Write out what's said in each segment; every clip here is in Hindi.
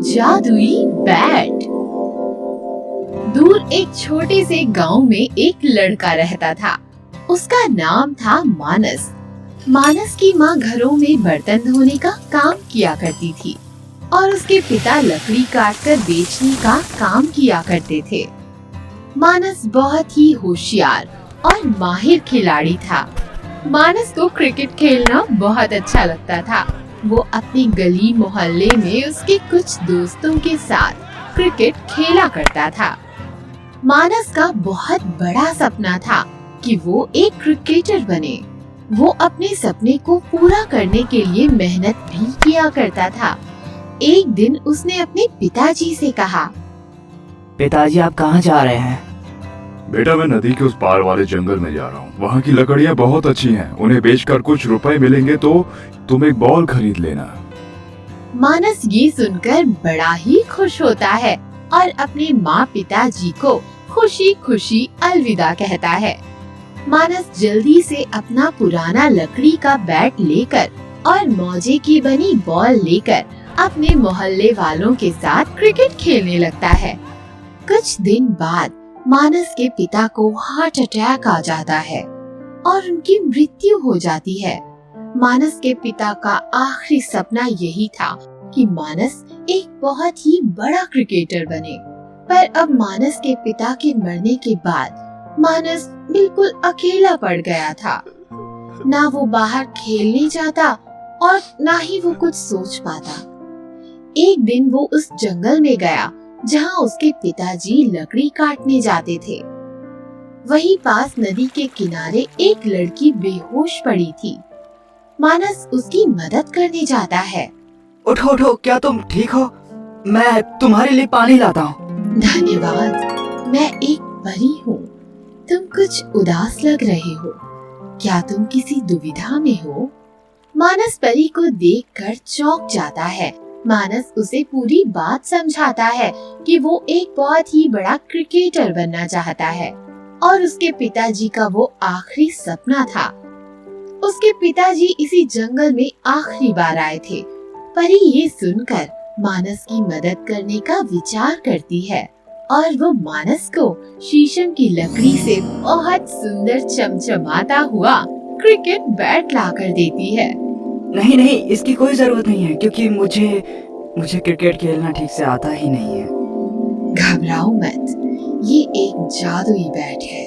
जादुई बैट। दूर एक छोटे से गांव में एक लड़का रहता था। उसका नाम था मानस। मानस की माँ घरों में बर्तन धोने का काम किया करती थी और उसके पिता लकड़ी काटकर बेचने का काम किया करते थे। मानस बहुत ही होशियार और माहिर खिलाड़ी था। मानस को क्रिकेट खेलना बहुत अच्छा लगता था। वो अपनी गली मोहल्ले में उसके कुछ दोस्तों के साथ क्रिकेट खेला करता था। मानस का बहुत बड़ा सपना था कि वो एक क्रिकेटर बने। वो अपने सपने को पूरा करने के लिए मेहनत भी किया करता था। एक दिन उसने अपने पिताजी से कहा, पिताजी आप कहाँ जा रहे हैं? बेटा मैं नदी के उस पार वाले जंगल में जा रहा हूँ। वहाँ की लकड़ियाँ बहुत अच्छी हैं। उन्हें बेचकर कुछ रुपए मिलेंगे तो तुम एक बॉल खरीद लेना। मानस ये सुनकर बड़ा ही खुश होता है और अपने माँ पिताजी को खुशी खुशी अलविदा कहता है। मानस जल्दी से अपना पुराना लकड़ी का बैट लेकर और मोजे की बनी बॉल लेकर अपने मोहल्ले वालों के साथ क्रिकेट खेलने लगता है। कुछ दिन बाद मानस के पिता को हार्ट अटैक आ जाता है और उनकी मृत्यु हो जाती है। मानस के पिता का आखिरी सपना यही था कि मानस एक बहुत ही बड़ा क्रिकेटर बने। पर अब मानस के पिता के मरने के बाद मानस बिल्कुल अकेला पड़ गया था। ना वो बाहर खेलने जाता और ना ही वो कुछ सोच पाता। एक दिन वो उस जंगल में गया जहाँ उसके पिताजी लकड़ी काटने जाते थे। वहीं पास नदी के किनारे एक लड़की बेहोश पड़ी थी। मानस उसकी मदद करने जाता है। उठो उठो, क्या तुम ठीक हो? मैं तुम्हारे लिए पानी लाता हूँ। धन्यवाद, मैं एक परी हूँ। तुम कुछ उदास लग रहे हो। क्या तुम किसी दुविधा में हो? मानस परी को देखकर चौंक जाता है। मानस उसे पूरी बात समझाता है कि वो एक बहुत ही बड़ा क्रिकेटर बनना चाहता है और उसके पिताजी का वो आखिरी सपना था। उसके पिताजी इसी जंगल में आखिरी बार आए थे। परी ये सुनकर मानस की मदद करने का विचार करती है और वो मानस को शीशम की लकड़ी से बहुत सुंदर चमचमाता हुआ क्रिकेट बैट लाकर देती है। नहीं नहीं, इसकी कोई जरूरत नहीं है क्योंकि मुझे क्रिकेट खेलना ठीक से आता ही नहीं है। घबराओ मत, ये एक जादुई बैट है।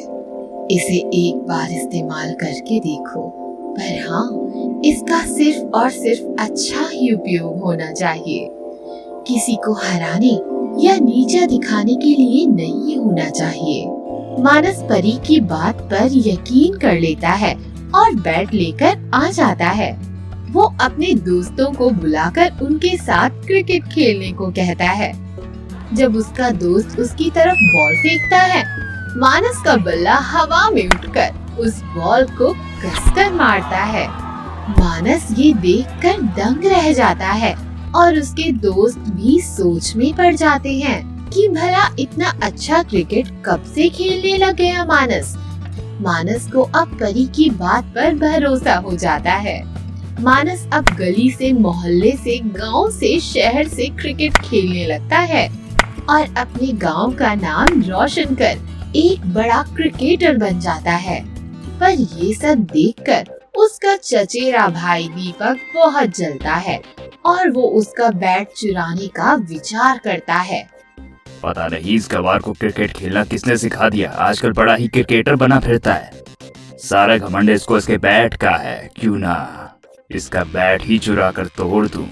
इसे एक बार इस्तेमाल करके देखो, पर हाँ, इसका सिर्फ और सिर्फ अच्छा ही उपयोग होना चाहिए। किसी को हराने या नीचा दिखाने के लिए नहीं होना चाहिए। मानस परी की बात पर यकीन कर लेता है और बैट लेकर आ जाता है। वो अपने दोस्तों को बुलाकर उनके साथ क्रिकेट खेलने को कहता है। जब उसका दोस्त उसकी तरफ बॉल फेंकता है, मानस का बल्ला हवा में उठकर उस बॉल को कसकर मारता है। मानस ये देखकर दंग रह जाता है और उसके दोस्त भी सोच में पड़ जाते हैं कि भला इतना अच्छा क्रिकेट कब से खेलने लग गया मानस। मानस को अब परी की बात पर भरोसा हो जाता है। मानस अब गली से, मोहल्ले से, गांव से, शहर से क्रिकेट खेलने लगता है और अपने गांव का नाम रोशन कर एक बड़ा क्रिकेटर बन जाता है। पर ये सब देखकर उसका चचेरा भाई दीपक बहुत जलता है और वो उसका बैट चुराने का विचार करता है। पता नहीं इस गवार को क्रिकेट खेलना किसने सिखा दिया। आजकल बड़ा ही क्रिकेटर बना फिरता है। सारा घमंड इसको इसके बैट का है। क्यों ना इसका बैट ही चुरा कर तोड़ दूं।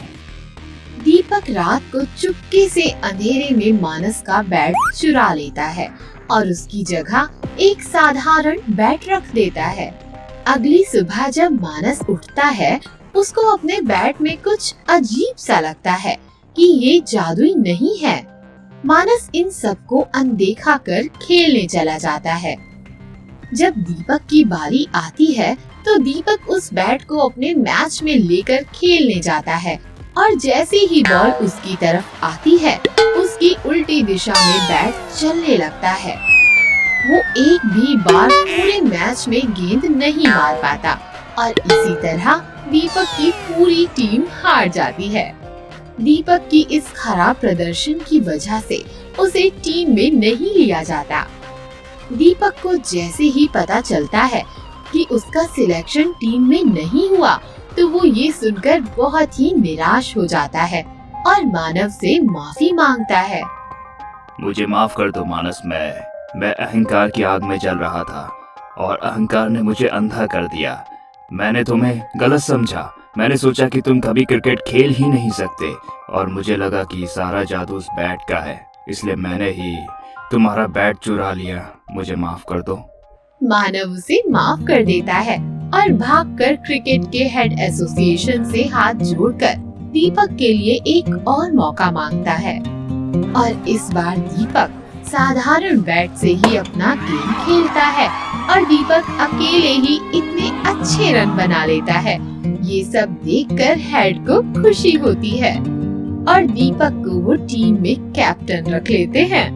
दीपक रात को चुपके से अंधेरे में मानस का बैट चुरा लेता है और उसकी जगह एक साधारण बैट रख देता है। अगली सुबह जब मानस उठता है, उसको अपने बैट में कुछ अजीब सा लगता है कि ये जादुई नहीं है। मानस इन सबको अनदेखा कर खेलने चला जाता है। जब दीपक की बारी आती है तो दीपक उस बैट को अपने मैच में लेकर खेलने जाता है और जैसे ही बॉल उसकी तरफ आती है, उसकी उल्टी दिशा में बैट चलने लगता है। वो एक भी बार पूरे मैच में गेंद नहीं मार पाता और इसी तरह दीपक की पूरी टीम हार जाती है। दीपक की इस खराब प्रदर्शन की वजह से उसे टीम में नहीं लिया जाता। दीपक को जैसे ही पता चलता है कि उसका सिलेक्शन टीम में नहीं हुआ तो वो ये सुनकर बहुत ही निराश हो जाता है और मानव से माफी मांगता है। मुझे माफ कर दो मानस, मैं अहंकार की आग में जल रहा था और अहंकार ने मुझे अंधा कर दिया। मैंने तुम्हें गलत समझा। मैंने सोचा कि तुम कभी क्रिकेट खेल ही नहीं सकते और मुझे लगा कि सारा जादू उस बैट का है, इसलिए मैंने ही तुम्हारा बैट चुरा लिया। मुझे माफ कर दो। मानव उसे माफ कर देता है और भागकर क्रिकेट के हेड एसोसिएशन से हाथ जोड़कर दीपक के लिए एक और मौका मांगता है और इस बार दीपक साधारण बैट से ही अपना गेम खेलता है और दीपक अकेले ही इतने अच्छे रन बना लेता है। ये सब देखकर हेड को खुशी होती है और दीपक को वो टीम में कैप्टन रख लेते हैं।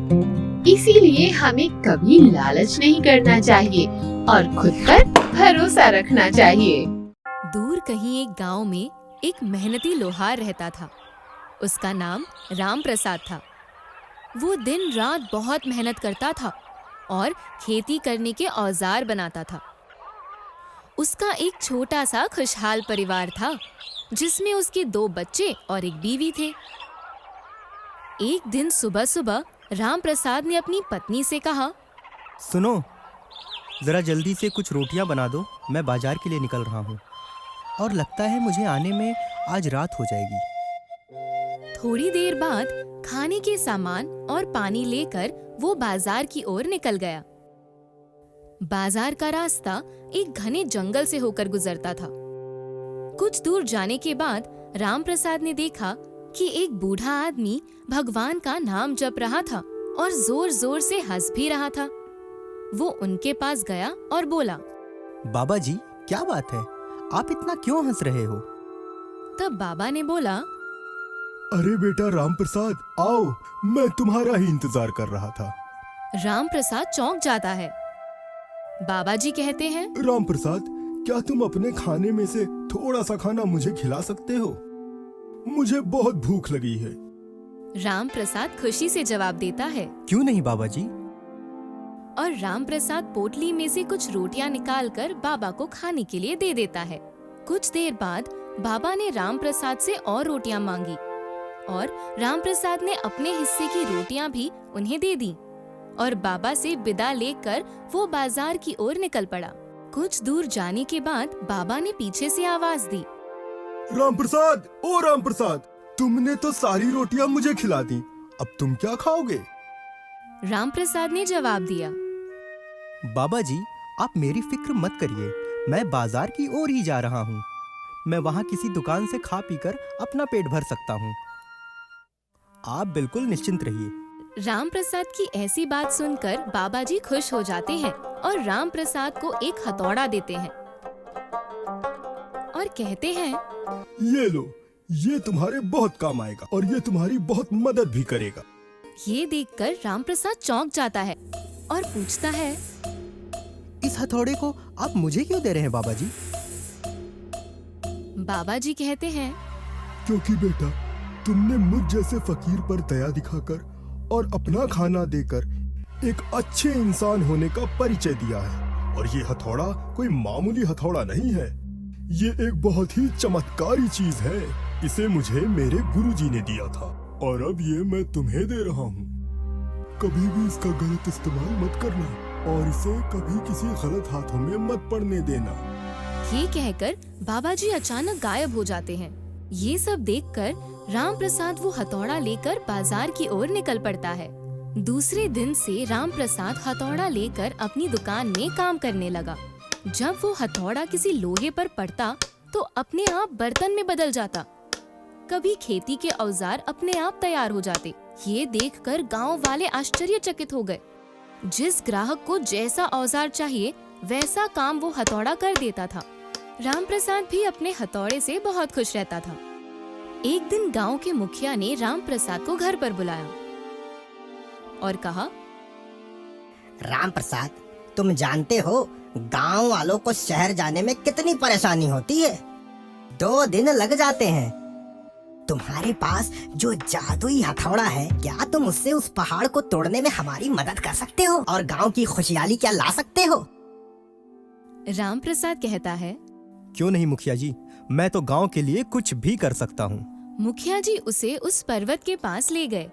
इसीलिए हमें कभी लालच नहीं करना चाहिए और खुद पर भरोसा रखना चाहिए। दूर कहीं एक गांव में एक मेहनती लोहार रहता था। उसका नाम राम प्रसाद था। वो दिन रात बहुत मेहनत करता था और खेती करने के औजार बनाता था। उसका एक छोटा सा खुशहाल परिवार था जिसमें उसके 2 बच्चे और एक बीवी थे। एक दिन सुबह सुबह राम प्रसाद ने अपनी पत्नी से कहा, सुनो, जरा जल्दी से कुछ रोटियां बना दो, मैं बाजार के लिए निकल रहा हूँ और लगता है मुझे आने में आज रात हो जाएगी। थोड़ी देर बाद खाने के सामान और पानी लेकर वो बाजार की ओर निकल गया। बाजार का रास्ता एक घने जंगल से होकर गुजरता था। कुछ दूर जाने के बाद राम प्रसाद ने देखा कि एक बूढ़ा आदमी भगवान का नाम जप रहा था और जोर जोर से हंस भी रहा था। वो उनके पास गया और बोला, बाबा जी, क्या बात है? आप इतना क्यों हंस रहे हो? तब बाबा ने बोला, अरे बेटा राम प्रसाद, आओ, मैं तुम्हारा ही इंतजार कर रहा था। राम प्रसाद चौंक जाता है। बाबा जी कहते हैं, राम प्रसाद, क्या तुम अपने खाने में से थोड़ा सा खाना मुझे खिला सकते हो? मुझे बहुत भूख लगी है। राम प्रसाद खुशी से जवाब देता है, क्यों नहीं बाबा जी। और राम प्रसाद पोटली में से कुछ रोटियां निकालकर बाबा को खाने के लिए दे देता है। कुछ देर बाद बाबा ने राम प्रसाद से और रोटियां मांगी और राम प्रसाद ने अपने हिस्से की रोटियां भी उन्हें दे दी और बाबा से विदा लेकर वो बाजार की ओर निकल पड़ा। कुछ दूर जाने के बाद बाबा ने पीछे से आवाज दी, राम प्रसाद, ओ राम प्रसाद, तुमने तो सारी रोटियां मुझे खिला दी, अब तुम क्या खाओगे? राम प्रसाद ने जवाब दिया, बाबा जी, आप मेरी फिक्र मत करिए, मैं बाजार की ओर ही जा रहा हूँ। मैं वहाँ किसी दुकान से खा पीकर अपना पेट भर सकता हूँ। आप बिल्कुल निश्चिंत रहिए। राम प्रसाद की ऐसी बात सुनकर बाबा जी खुश हो जाते हैं और राम प्रसाद को एक हथौड़ा देते हैं और कहते हैं, ये लो, ये तुम्हारे बहुत काम आएगा और ये तुम्हारी बहुत मदद भी करेगा। ये देखकर राम प्रसाद चौंक जाता है और पूछता है, इस हथौड़े को आप मुझे क्यों दे रहे हैं बाबा जी? बाबा जी कहते हैं, क्योंकि बेटा, तुमने मुझ जैसे फकीर पर दया दिखाकर और अपना खाना देकर एक अच्छे इंसान होने का परिचय दिया है। और ये हथौड़ा कोई मामूली हथौड़ा नहीं है, ये एक बहुत ही चमत्कारी चीज है। इसे मुझे मेरे गुरुजी ने दिया था और अब ये मैं तुम्हें दे रहा हूँ। कभी भी इसका गलत इस्तेमाल मत करना और इसे कभी किसी गलत हाथों में मत पड़ने देना। ये कहकर बाबा जी अचानक गायब हो जाते हैं। ये सब देखकर राम प्रसाद वो हथौड़ा लेकर बाजार की ओर निकल पड़ता है। दूसरे दिन से राम प्रसाद हथौड़ा लेकर अपनी दुकान में काम करने लगा। जब वो हथौड़ा किसी लोहे पर पड़ता तो अपने आप बर्तन में बदल जाता। कभी खेती के औजार अपने आप तैयार हो जाते। ये देखकर गांव वाले आश्चर्यचकित हो गए। जिस ग्राहक को जैसा औजार चाहिए वैसा काम वो हथौड़ा कर देता था। राम प्रसाद भी अपने हथौड़े से बहुत खुश रहता था। एक दिन गांव के मुखिया ने राम प्रसाद को घर पर बुलाया और कहा, राम प्रसाद, तुम जानते हो गांव वालों को शहर जाने में कितनी परेशानी होती है। 2 दिन लग जाते हैं। तुम्हारे पास जो जादुई हथौड़ा है, क्या तुम उससे उस पहाड़ को तोड़ने में हमारी मदद कर सकते हो और गांव की खुशहाली क्या ला सकते हो? राम प्रसाद कहता है। क्यों नहीं मुखिया जी, मैं तो गांव के लिए कुछ भी कर सकता हूँ। मुखिया जी उसे उस पर्वत के पास ले गए।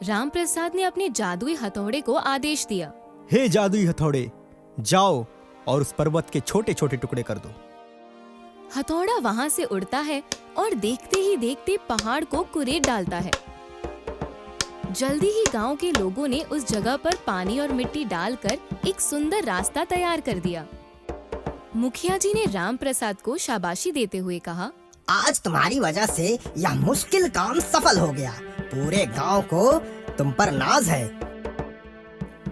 राम प्रसाद ने अपने जादुई हथौड़े को आदेश दिया। हे जादुई हथौड़े, जाओ और उस पर्वत के छोटे छोटे टुकड़े कर दो। हथौड़ा वहाँ से उड़ता है और देखते ही देखते पहाड़ को कुरेद डालता है। जल्दी ही गांव के लोगों ने उस जगह पर पानी और मिट्टी डालकर एक सुंदर रास्ता तैयार कर दिया। मुखिया जी ने राम प्रसाद को शाबाशी देते हुए कहा, आज तुम्हारी वजह से यह मुश्किल काम सफल हो गया। पूरे गांव को तुम पर नाज है।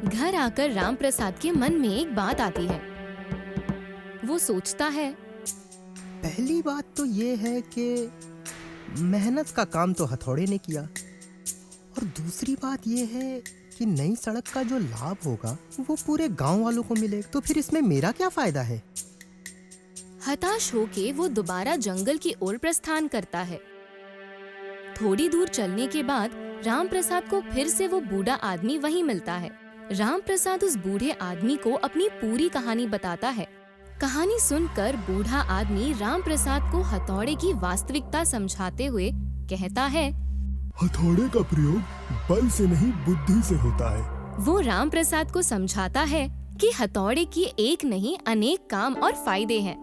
घर आकर राम प्रसाद के मन में एक बात आती है। वो सोचता है, पहली बात तो ये है कि मेहनत का काम तो हथौड़े ने किया, और दूसरी बात ये है कि नई सड़क का जो लाभ होगा वो पूरे गांव वालों को मिले, तो फिर इसमें मेरा क्या फायदा है। हताश होके वो दोबारा जंगल की ओर प्रस्थान करता है। थोड़ी दूर चलने के बाद राम प्रसाद को फिर से वो बूढ़ा आदमी वहीं मिलता है। राम प्रसाद उस बूढ़े आदमी को अपनी पूरी कहानी बताता है। कहानी सुनकर बूढ़ा आदमी राम प्रसाद को हथौड़े की वास्तविकता समझाते हुए कहता है, हथौड़े का प्रयोग बल से नहीं बुद्धि से होता है। वो राम प्रसाद को समझाता है कि हथौड़े की एक नहीं अनेक काम और फायदे हैं।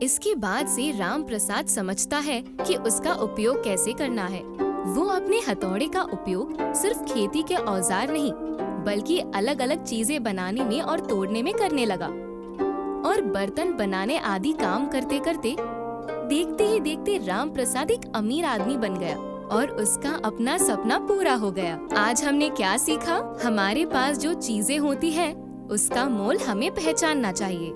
इसके बाद से राम प्रसाद समझता है कि उसका उपयोग कैसे करना है। वो अपने हथौड़े का उपयोग सिर्फ खेती के औजार नहीं बल्कि अलग अलग चीजें बनाने में और तोड़ने में करने लगा, और बर्तन बनाने आदि काम करते करते देखते ही देखते राम प्रसाद एक अमीर आदमी बन गया और उसका अपना सपना पूरा हो गया। आज हमने क्या सीखा? हमारे पास जो चीजें होती हैं, उसका मोल हमें पहचानना चाहिए।